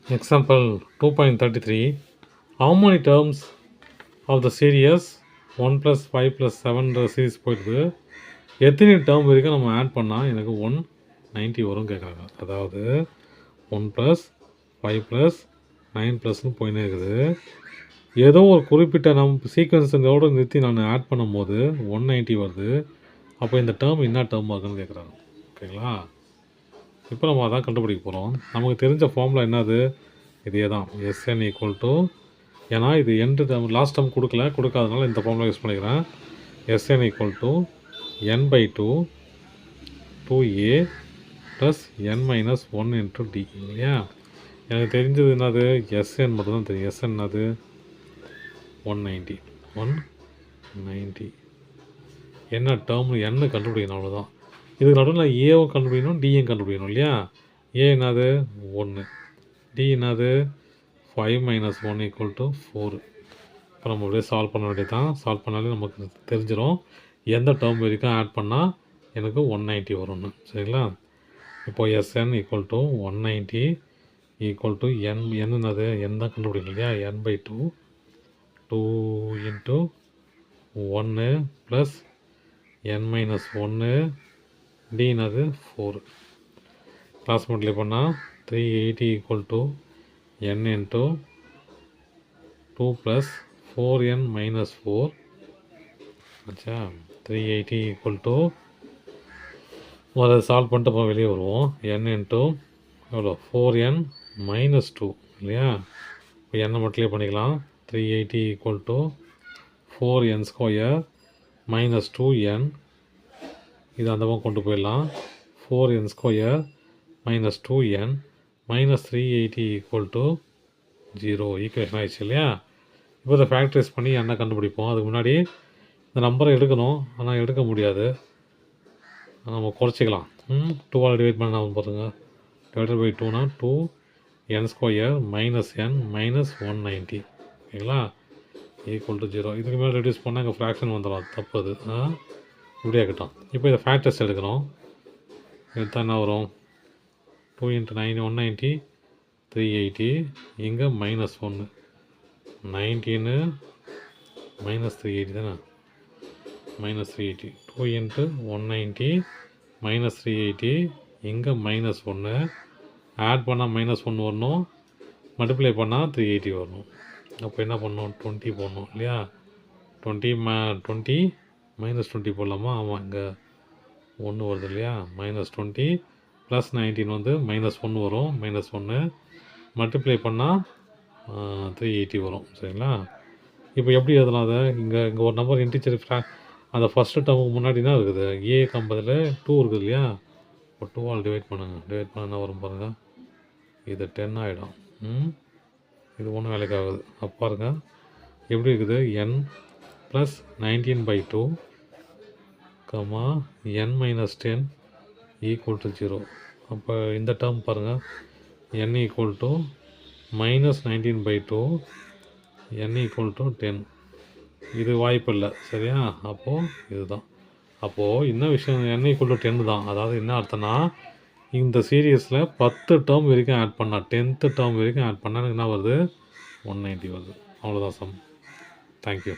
Example 2.33. How many terms of the series 1 plus 5 plus 7 series போயிடுது, எத்தனை term வரைக்கும் நம்ம ஆட் பண்ணால் எனக்கு 190 வரும் கேட்குறாங்க. அதாவது 1 ப்ளஸ் 5 ப்ளஸ் 9 ப்ளஸ்னு போயினே இருக்குது. ஏதோ ஒரு குறிப்பிட்ட நம்ம சீக்வன்ஸுங்களோடு நிறுத்தி நான் ஆட் பண்ணும்போது 190 வருது. அப்போ இந்த டேர்ம் என்ன டேர்ம் ஆகுன்னு கேட்குறாங்க. ஓகேங்களா? இப்போ நம்ம அதான் கண்டுபிடிக்க போகிறோம். நமக்கு தெரிஞ்ச ஃபார்முலா என்னது? இதே தான், எஸ்என் ஈக்குவல் டு, ஏன்னா இது எண்டு டேர்ம் லாஸ்ட் டேர்ம் கொடுக்காதனால இந்த ஃபார்முலா யூஸ் பண்ணிக்கிறேன். S N equal to N by 2 2a plus N minus 1 into D. இல்லையா? எனக்கு தெரிஞ்சது என்னது? எஸ்என் மட்டும்தான் தெரியும். எஸ்என் என்னது? 190 என்ன டேர்ம் என்ன கண்டுபிடிக்கணும், அவ்வளோதான். இதுக்கு நடுவில் ஏவும் கண்டுபிடிக்கணும், டியும் கண்டுபிடிக்கணும். இல்லையா? ஏ என்னது? 1, டி என்னது? 5 மைனஸ் 1 ஈக்குவல் டு 4. இப்போ நம்ம அப்படியே சால்வ் பண்ண வேண்டியது தான். சால்வ் பண்ணாலே நமக்கு தெரிஞ்சிடும் எந்த டேர்ம் வரைக்கும் ஆட் பண்ணால் எனக்கு 190 வரும்னு. சரிங்களா? இப்போது SN equal to 190 equal to என்னது? என் தான் கண்டுபிடிக்கணும். இல்லையா? N by 2 into 1 plus N minus 1 D என்னது? 4. கிளாஸ் மல்டிப்ளை பண்ணால் 380 equal to n into 2 plus 4n minus 4. ஆச்சா? 380 ஈக்குவல் டு, அதை சால்வ் பண்ணிட்டு அப்புறம் வெளியே வருவோம். n இன்ட்டு எவ்வளோ? 4n minus 2. இல்லையா? இப்போ n மட்டும் பண்ணிக்கலாம். 380 equal to 4n square minus 2n. இது அந்த பக்கம் கொண்டு போயிடலாம். 4n square minus 2n minus 380 equal to 0. Equation ஆகிடுச்சு. இல்லையா? இப்போ இதை ஃபேக்டரைஸ் பண்ணி என்ன கண்டுபிடிப்போம். அதுக்கு முன்னாடி இந்த நம்பரை எடுக்கணும், ஆனால் எடுக்க முடியாது. நம்ம குறைச்சிக்கலாம். 2ஆல் டிவைட் பண்ண பாருங்கள். டிவைடட் பை 2னா 2n square minus n minus 190. ஓகேங்களா? Equal to 0. இதுக்கு மேலே ரெடியூஸ் பண்ணால் இங்கே ஃப்ராக்ஷன் வந்துடும். தப்பு அது. இப்படியே ஆகட்டும். இப்போ இதை ஃபேக்டர்ஸ் எடுக்கணும். எடுத்தால் என்ன வரும்? 2 × 9 190 380. இங்கே மைனஸ் 1 19 மைனஸ் 380 தானே? மைனஸ் 380. 2 × 190 மைனஸ் 380. இங்கே மைனஸ் 1. ஆட் பண்ணால் மைனஸ் 1 வரணும், மல்டிப்ளை பண்ணால் 380 வரணும். அப்போ என்ன பண்ணணும்? 20 போடணும். இல்லையா? 20 மைனஸ் 20 போடலாமா? ஆமாம், இங்கே 1 வருது. இல்லையா? மைனஸ் 20 ப்ளஸ் 19 வந்து மைனஸ் 1 வரும். மைனஸ் 1 மல்டிப்ளை பண்ணால் 380 வரும். சரிங்களா? இப்போ எப்படி எழுதலாம் அதை? இங்கே ஒரு நம்பர் இன்டிஜர் அந்த ஃபஸ்ட்டு டேர்முக்கு முன்னாடி தான் இருக்குது. ஏ கம்பதில் 2 இருக்குது. இல்லையா? இப்போ 2ஆல் டிவைட் பண்ணுங்கள். டிவைட் பண்ண என்ன வரும் பாருங்கள். இது 10 ஆகிடும். இது ஒன்றும் வேலைக்கு ஆகுது. அப்போ பாருங்கள் எப்படி இருக்குது. n plus 19 by 2 n minus 10 equal to 0. அப்போ இந்த டேர்ம் பாருங்கள். n equal to minus 19 by 2 n equal to 10. இது வாய்ப்பு இல்லை. சரியா? அப்போது இதுதான். அப்போது என்ன விஷயம்? n ஈக்குவல் டு 10 தான். அதாவது என்ன அர்த்தம்னா, இந்த சீரியஸில் 10 டேர்ம் வரைக்கும் ஆட் பண்ணால் 10th டேர்ம் வரைக்கும் ஆட் பண்ணால் எனக்கு என்ன வருது? 190 வருது. அவ்வளோதான் சம். தேங்க்யூ.